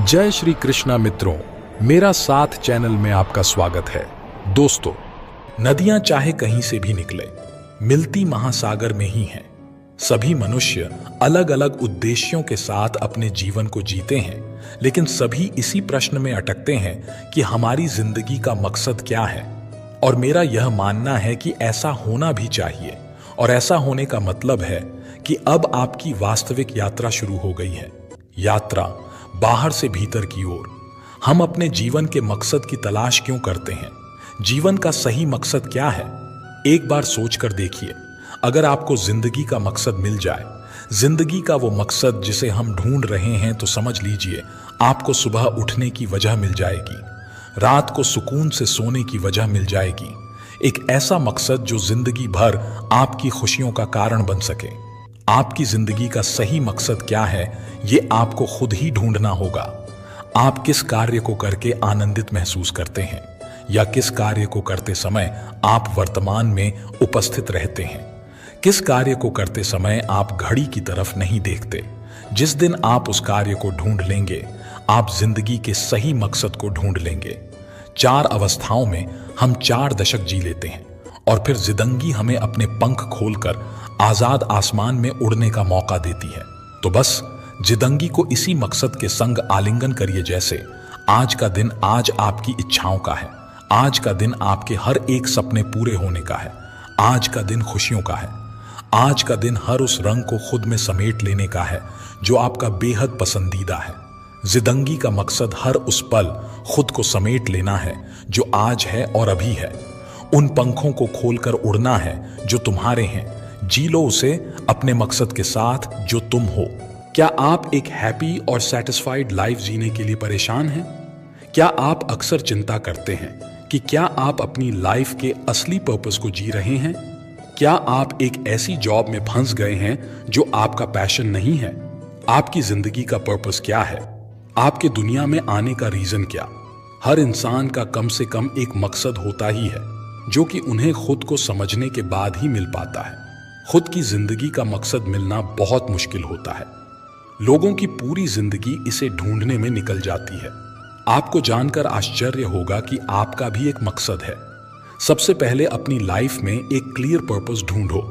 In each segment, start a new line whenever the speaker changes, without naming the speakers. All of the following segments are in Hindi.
जय श्री कृष्णा मित्रों, मेरा साथ चैनल में आपका स्वागत है। दोस्तों, नदियां चाहे कहीं से भी निकले, मिलती महासागर में ही हैं। सभी मनुष्य अलग अलग उद्देश्यों के साथ अपने जीवन को जीते हैं, लेकिन सभी इसी प्रश्न में अटकते हैं कि हमारी जिंदगी का मकसद क्या है। और मेरा यह मानना है कि ऐसा होना भी चाहिए, और ऐसा होने का मतलब है कि अब आपकी वास्तविक यात्रा शुरू हो गई है। यात्रा बाहर से भीतर की ओर। हम अपने जीवन के मकसद की तलाश क्यों करते हैं? जीवन का सही मकसद क्या है? एक बार सोच कर देखिए। अगर आपको जिंदगी का मकसद मिल जाए, जिंदगी का वो मकसद जिसे हम ढूंढ रहे हैं, तो समझ लीजिए आपको सुबह उठने की वजह मिल जाएगी, रात को सुकून से सोने की वजह मिल जाएगी। एक ऐसा मकसद जो जिंदगी भर आपकी खुशियों का कारण बन सके। आपकी जिंदगी का सही मकसद क्या है, ये आपको खुद ही ढूंढना होगा। आप किस कार्य को करके आनंदित महसूस करते हैं, या किस कार्य को करते समय आप वर्तमान में उपस्थित रहते हैं? किस कार्य को करते समय आप घड़ी की तरफ नहीं देखते? जिस दिन आप उस कार्य को ढूंढ लेंगे, आप जिंदगी के सही मकसद को ढूंढ लेंगे। 4 अवस्थाओं में हम 4 दशक जी लेते हैं, और फिर जिंदगी हमें अपने पंख खोलकर आजाद आसमान में उड़ने का मौका देती है। तो बस जिंदगी को इसी मकसद के संग आलिंगन करिए, जैसे आज का दिन आज आपकी इच्छाओं का है, आज का दिन आपके हर एक सपने पूरे होने का है, आज का दिन खुशियों का है, आज का दिन हर उस रंग को खुद में समेट लेने का है जो आपका बेहद पसंदीदा है। जिंदगी का मकसद हर उस पल खुद को समेट लेना है जो आज है और अभी है। उन पंखों को खोलकर उड़ना है जो तुम्हारे हैं। जी लो उसे अपने मकसद के साथ जो तुम हो। क्या आप एक हैप्पी और सेटिस्फाइड लाइफ जीने के लिए परेशान हैं? क्या आप अक्सर चिंता करते हैं कि क्या आप अपनी लाइफ के असली पर्पस को जी रहे हैं? क्या आप एक ऐसी जॉब में फंस गए हैं जो आपका पैशन नहीं है? आपकी जिंदगी का पर्पस क्या है? आपके दुनिया में आने का रीजन क्या? हर इंसान का कम से कम एक मकसद होता ही है, जो कि उन्हें खुद को समझने के बाद ही मिल पाता है। खुद की जिंदगी का मकसद मिलना बहुत मुश्किल होता है। लोगों की पूरी जिंदगी इसे ढूंढने में निकल जाती है। आपको जानकर आश्चर्य होगा कि आपका भी एक मकसद है। सबसे पहले अपनी लाइफ में एक क्लियर पर्पस ढूंढो।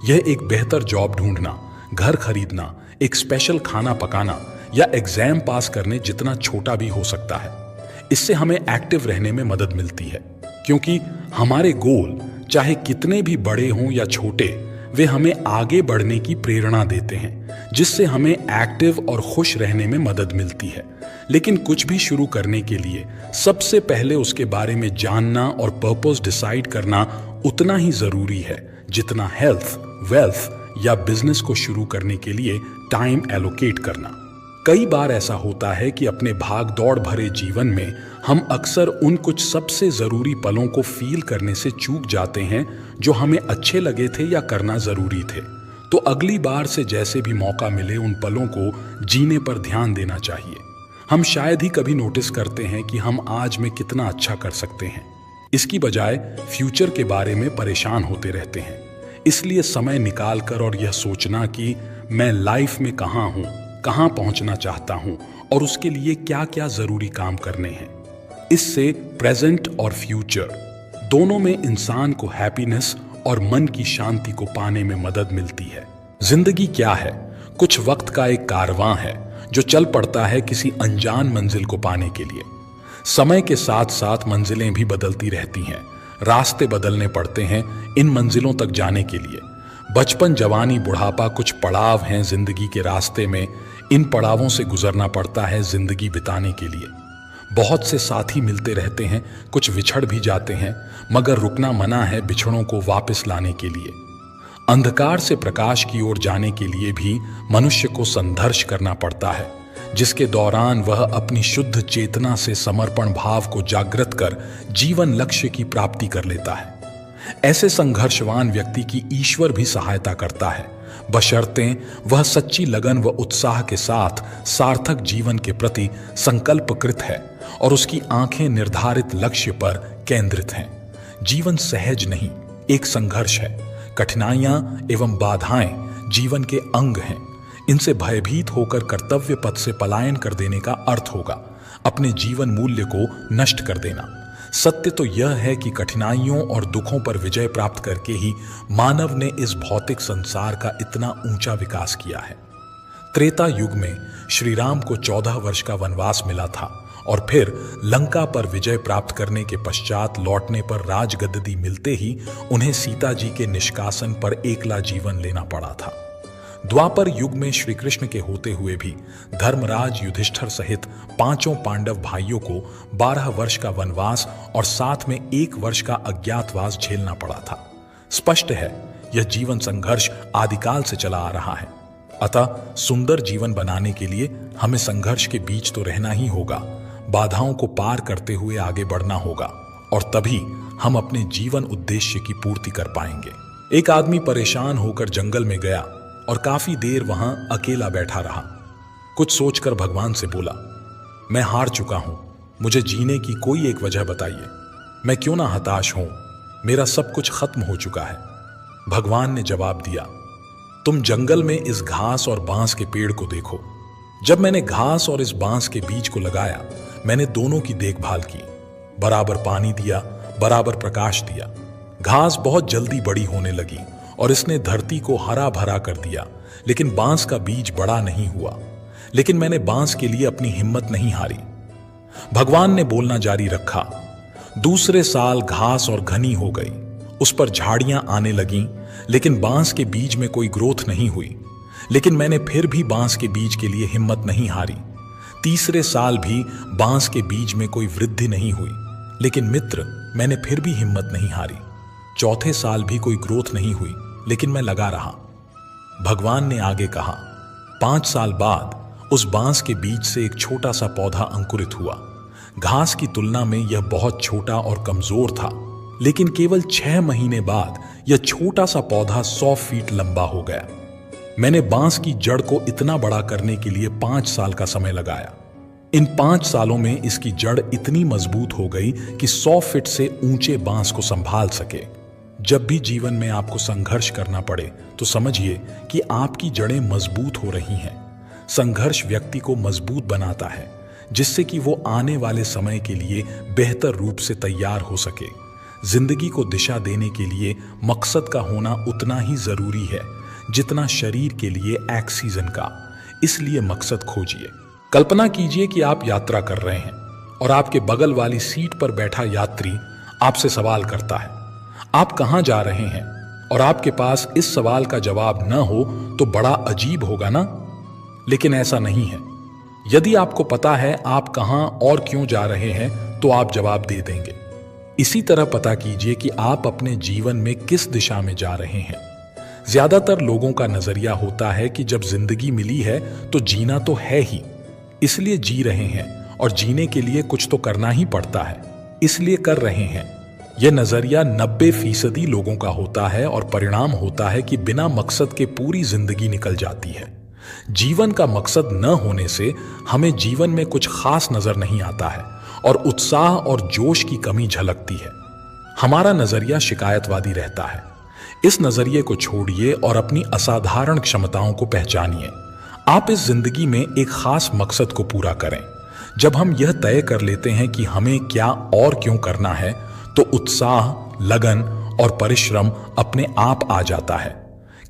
यह एक बेहतर जॉब ढूंढना, घर खरीदना, एक स्पेशल खाना पकाना, या एग्जाम पास करने जितना छोटा भी हो सकता है। इससे हमें एक्टिव रहने में मदद मिलती है, क्योंकि हमारे गोल चाहे कितने भी बड़े हों या छोटे, वे हमें आगे बढ़ने की प्रेरणा देते हैं, जिससे हमें एक्टिव और खुश रहने में मदद मिलती है। लेकिन कुछ भी शुरू करने के लिए सबसे पहले उसके बारे में जानना और पर्पस डिसाइड करना उतना ही जरूरी है जितना हेल्थ, वेल्थ या बिजनेस को शुरू करने के लिए टाइम एलोकेट करना। कई बार ऐसा होता है कि अपने भाग दौड़ भरे जीवन में हम अक्सर उन कुछ सबसे जरूरी पलों को फील करने से चूक जाते हैं जो हमें अच्छे लगे थे या करना जरूरी थे। तो अगली बार से जैसे भी मौका मिले, उन पलों को जीने पर ध्यान देना चाहिए। हम शायद ही कभी नोटिस करते हैं कि हम आज में कितना अच्छा कर सकते हैं। इसकी बजाय फ्यूचर के बारे में परेशान होते रहते हैं। इसलिए समय निकाल कर और यह सोचना कि मैं लाइफ में कहाँ हूँ, कहाँ पहुंचना चाहता हूं और उसके लिए क्या क्या जरूरी काम करने हैं। इससे प्रेजेंट और फ्यूचर दोनों में इंसान को हैप्पीनेस और मन की शांति को पाने में मदद मिलती है। जिंदगी क्या है? कुछ वक्त का एक कारवां है जो चल पड़ता है किसी अनजान मंजिल को पाने के लिए। समय के साथ साथ मंजिलें भी बदलती रहती हैं, रास्ते बदलने पड़ते हैं इन मंजिलों तक जाने के लिए। बचपन, जवानी, बुढ़ापा कुछ पड़ाव हैं जिंदगी के रास्ते में। इन पड़ावों से गुजरना पड़ता है जिंदगी बिताने के लिए। बहुत से साथी मिलते रहते हैं, कुछ विछड़ भी जाते हैं, मगर रुकना मना है बिछड़ों को वापस लाने के लिए। अंधकार से प्रकाश की ओर जाने के लिए भी मनुष्य को संघर्ष करना पड़ता है, जिसके दौरान वह अपनी शुद्ध चेतना से समर्पण भाव को जागृत कर जीवन लक्ष्य की प्राप्ति कर लेता है। ऐसे संघर्षवान व्यक्ति की ईश्वर भी सहायता करता है, बशर्ते वह सच्ची लगन व उत्साह के साथ सार्थक जीवन के प्रति संकल्पकृत है और उसकी आंखें निर्धारित लक्ष्य पर केंद्रित हैं। जीवन सहज नहीं, एक संघर्ष है। कठिनाइयां एवं बाधाएं जीवन के अंग हैं। इनसे भयभीत होकर कर्तव्य पथ से पलायन कर देने का अर्थ होगा अपने जीवन मूल्य को नष्ट कर देना। सत्य तो यह है कि कठिनाइयों और दुखों पर विजय प्राप्त करके ही मानव ने इस भौतिक संसार का इतना ऊंचा विकास किया है। त्रेता युग में श्री राम को 14 वर्ष का वनवास मिला था और फिर लंका पर विजय प्राप्त करने के पश्चात लौटने पर राजगद्दी मिलते ही उन्हें सीता जी के निष्कासन पर एकला जीवन लेना पड़ा था। द्वापर युग में श्री कृष्ण के होते हुए भी धर्मराज युधिष्ठिर सहित 5 पांडव भाइयों को 12 वर्ष का वनवास और साथ में 1 वर्ष का अज्ञातवास झेलना पड़ा था। स्पष्ट है यह जीवन संघर्ष आदिकाल से चला आ रहा है। अतः सुंदर जीवन बनाने के लिए हमें संघर्ष के बीच तो रहना ही होगा, बाधाओं को पार करते हुए आगे बढ़ना होगा और तभी हम अपने जीवन उद्देश्य की पूर्ति कर पाएंगे। एक आदमी परेशान होकर जंगल में गया और काफी देर वहां अकेला बैठा रहा। कुछ सोचकर भगवान से बोला, मैं हार चुका हूं, मुझे जीने की कोई एक वजह बताइए। मैं क्यों ना हताश हूं, मेरा सब कुछ खत्म हो चुका है। भगवान ने जवाब दिया, तुम जंगल में इस घास और बांस के पेड़ को देखो। जब मैंने घास और इस बांस के बीज को लगाया, मैंने दोनों की देखभाल की, बराबर पानी दिया, बराबर प्रकाश दिया। घास बहुत जल्दी बड़ी होने लगी और इसने धरती को हरा भरा कर दिया, लेकिन बांस का बीज बड़ा नहीं हुआ। लेकिन मैंने बांस के लिए अपनी हिम्मत नहीं हारी। भगवान ने बोलना जारी रखा। दूसरे साल घास और घनी हो गई, उस पर झाड़ियां आने लगीं, लेकिन बांस के बीज में कोई ग्रोथ नहीं हुई। लेकिन मैंने फिर भी बांस के बीज के लिए हिम्मत नहीं हारी। तीसरे साल भी बांस के बीज में कोई वृद्धि नहीं हुई, लेकिन मित्र मैंने फिर भी हिम्मत नहीं हारी। चौथे साल भी कोई ग्रोथ नहीं हुई, लेकिन मैं लगा रहा। भगवान ने आगे कहा, 5 साल बाद उस बांस के बीज से एक छोटा सा पौधा अंकुरित हुआ। घास की तुलना में यह बहुत छोटा और कमजोर था, लेकिन केवल 6 महीने बाद यह छोटा सा पौधा 100 फीट लंबा हो गया। मैंने बांस की जड़ को इतना बड़ा करने के लिए 5 साल का समय लगाया। इन 5 सालों में इसकी जड़ इतनी मजबूत हो गई कि 100 फीट से ऊंचे बांस को संभाल सके। जब भी जीवन में आपको संघर्ष करना पड़े तो समझिए कि आपकी जड़ें मजबूत हो रही हैं। संघर्ष व्यक्ति को मजबूत बनाता है, जिससे कि वो आने वाले समय के लिए बेहतर रूप से तैयार हो सके। जिंदगी को दिशा देने के लिए मकसद का होना उतना ही जरूरी है जितना शरीर के लिए ऑक्सीजन का। इसलिए मकसद खोजिए। कल्पना कीजिए कि आप यात्रा कर रहे हैं और आपके बगल वाली सीट पर बैठा यात्री आपसे सवाल करता है, आप कहां जा रहे हैं? और आपके पास इस सवाल का जवाब न हो तो बड़ा अजीब होगा ना? लेकिन ऐसा नहीं है। यदि आपको पता है आप कहां और क्यों जा रहे हैं तो आप जवाब दे देंगे। इसी तरह पता कीजिए कि आप अपने जीवन में किस दिशा में जा रहे हैं। ज्यादातर लोगों का नजरिया होता है कि जब जिंदगी मिली है तो जीना तो है ही, इसलिए जी रहे हैं और जीने के लिए कुछ तो करना ही पड़ता है, इसलिए कर रहे हैं। यह नजरिया 90% लोगों का होता है और परिणाम होता है कि बिना मकसद के पूरी जिंदगी निकल जाती है। जीवन का मकसद न होने से हमें जीवन में कुछ खास नजर नहीं आता है और उत्साह और जोश की कमी झलकती है। हमारा नजरिया शिकायतवादी रहता है। इस नजरिए को छोड़िए और अपनी असाधारण क्षमताओं को पहचानिए। आप इस जिंदगी में एक खास मकसद को पूरा करें। जब हम यह तय कर लेते हैं कि हमें क्या और क्यों करना है, तो उत्साह, लगन और परिश्रम अपने आप आ जाता है।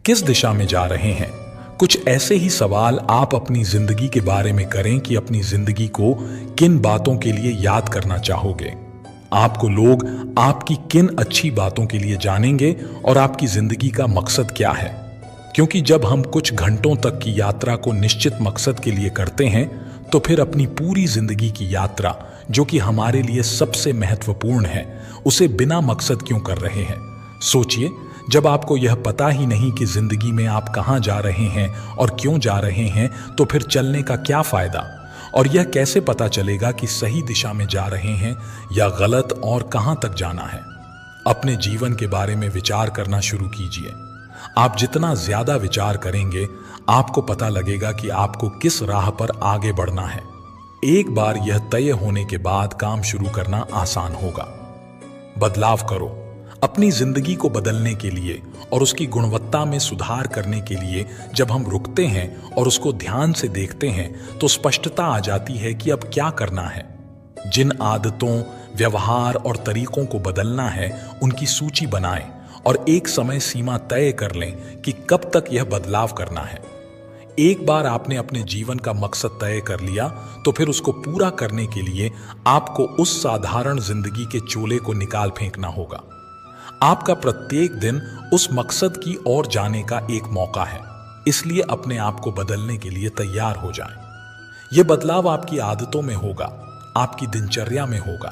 किस दिशा में जा रहे हैं? कुछ ऐसे ही सवाल आप अपनी जिंदगी के बारे में करें कि अपनी जिंदगी को किन बातों के लिए याद करना चाहोगे। आपको लोग आपकी किन अच्छी बातों के लिए जानेंगे और आपकी जिंदगी का मकसद क्या है। क्योंकि जब हम कुछ घंटों तक की यात्रा को निश्चित मकसद के लिए करते हैं तो फिर अपनी पूरी जिंदगी की यात्रा, जो कि हमारे लिए सबसे महत्वपूर्ण है, उसे बिना मकसद क्यों कर रहे हैं। सोचिए, जब आपको यह पता ही नहीं कि जिंदगी में आप कहां जा रहे हैं और क्यों जा रहे हैं, तो फिर चलने का क्या फायदा? और यह कैसे पता चलेगा कि सही दिशा में जा रहे हैं या गलत और कहां तक जाना है? अपने जीवन के बारे में विचार करना शुरू कीजिए। आप जितना ज्यादा विचार करेंगे, आपको पता लगेगा कि आपको किस राह पर आगे बढ़ना है। एक बार यह तय होने के बाद काम शुरू करना आसान होगा। बदलाव करो। अपनी जिंदगी को बदलने के लिए और उसकी गुणवत्ता में सुधार करने के लिए जब हम रुकते हैं और उसको ध्यान से देखते हैं तो स्पष्टता आ जाती है कि अब क्या करना है। जिन आदतों, व्यवहार और तरीकों को बदलना है उनकी सूची बनाएं और एक समय सीमा तय कर लें कि कब तक यह बदलाव करना है। एक बार आपने अपने जीवन का मकसद तय कर लिया तो फिर उसको पूरा करने के लिए आपको उस साधारण जिंदगी के चोले को निकाल फेंकना होगा। आपका प्रत्येक दिन उस मकसद की ओर जाने का एक मौका है, इसलिए अपने आप को बदलने के लिए तैयार हो जाएं। यह बदलाव आपकी आदतों में होगा, आपकी दिनचर्या में होगा।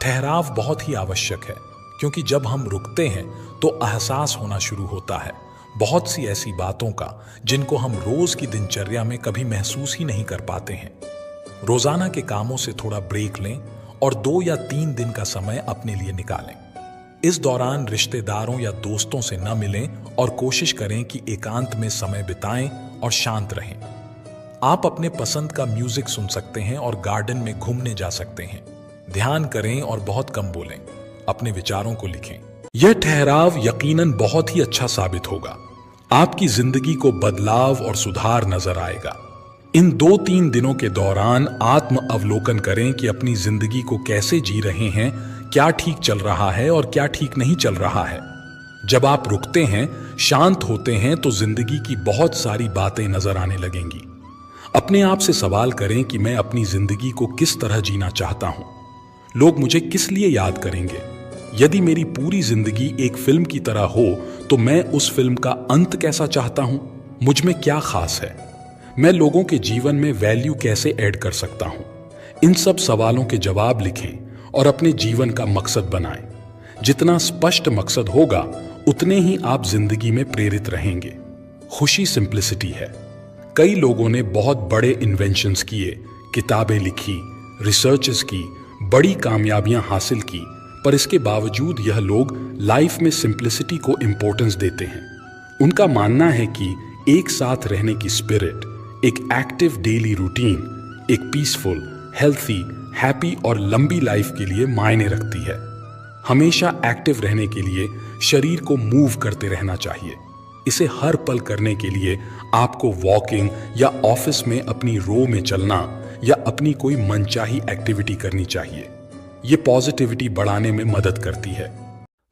ठहराव बहुत ही आवश्यक है, क्योंकि जब हम रुकते हैं तो एहसास होना शुरू होता है बहुत सी ऐसी बातों का जिनको हम रोज की दिनचर्या में कभी महसूस ही नहीं कर पाते हैं। रोजाना के कामों से थोड़ा ब्रेक लें और 2 या 3 दिन का समय अपने लिए निकालें। इस दौरान रिश्तेदारों या दोस्तों से न मिलें और कोशिश करें कि एकांत में समय बिताएं और शांत रहें। आप अपने पसंद का म्यूजिक सुन सकते हैं और गार्डन में घूमने जा सकते हैं। ध्यान करें और बहुत कम बोलें। अपने विचारों को लिखें। यह ठहराव यकीनन बहुत ही अच्छा साबित होगा। आपकी जिंदगी को बदलाव और सुधार नजर आएगा। इन 2-3 दिनों के दौरान आत्म अवलोकन करें कि अपनी जिंदगी को कैसे जी रहे हैं, क्या ठीक चल रहा है और क्या ठीक नहीं चल रहा है। जब आप रुकते हैं, शांत होते हैं तो जिंदगी की बहुत सारी बातें नजर आने लगेंगी। अपने आप से सवाल करें कि मैं अपनी जिंदगी को किस तरह जीना चाहता हूं। लोग मुझे किस लिए याद करेंगे। यदि मेरी पूरी जिंदगी एक फिल्म की तरह हो तो मैं उस फिल्म का अंत कैसा चाहता हूं। मुझ में क्या खास है। मैं लोगों के जीवन में वैल्यू कैसे ऐड कर सकता हूं। इन सब सवालों के जवाब लिखें और अपने जीवन का मकसद बनाएं। जितना स्पष्ट मकसद होगा उतने ही आप जिंदगी में प्रेरित रहेंगे। खुशी सिंप्लिसिटी है। कई लोगों ने बहुत बड़े इन्वेंशंस किए, किताबें लिखी, रिसर्चेस की, बड़ी कामयाबियां हासिल की, पर इसके बावजूद यह लोग लाइफ में सिंप्लिसिटी को इंपॉर्टेंस देते हैं। उनका मानना है कि एक साथ रहने की स्पिरिट, एक एक्टिव डेली रूटीन, एक पीसफुल, हेल्थी, हैप्पी और लंबी लाइफ के लिए मायने रखती है। हमेशा एक्टिव रहने के लिए शरीर को मूव करते रहना चाहिए। इसे हर पल करने के लिए आपको वॉकिंग या ऑफिस में अपनी रो में चलना या अपनी कोई मनचाही एक्टिविटी करनी चाहिए। ये पॉजिटिविटी बढ़ाने में मदद करती है।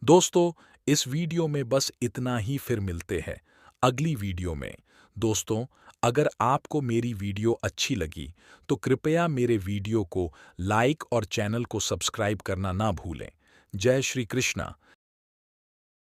दोस्तों, इस वीडियो में बस इतना ही। फिर मिलते हैं अगली वीडियो में। दोस्तों, अगर आपको मेरी वीडियो अच्छी लगी तो कृपया मेरे वीडियो को लाइक और चैनल को सब्सक्राइब करना ना भूलें। जय श्री कृष्णा।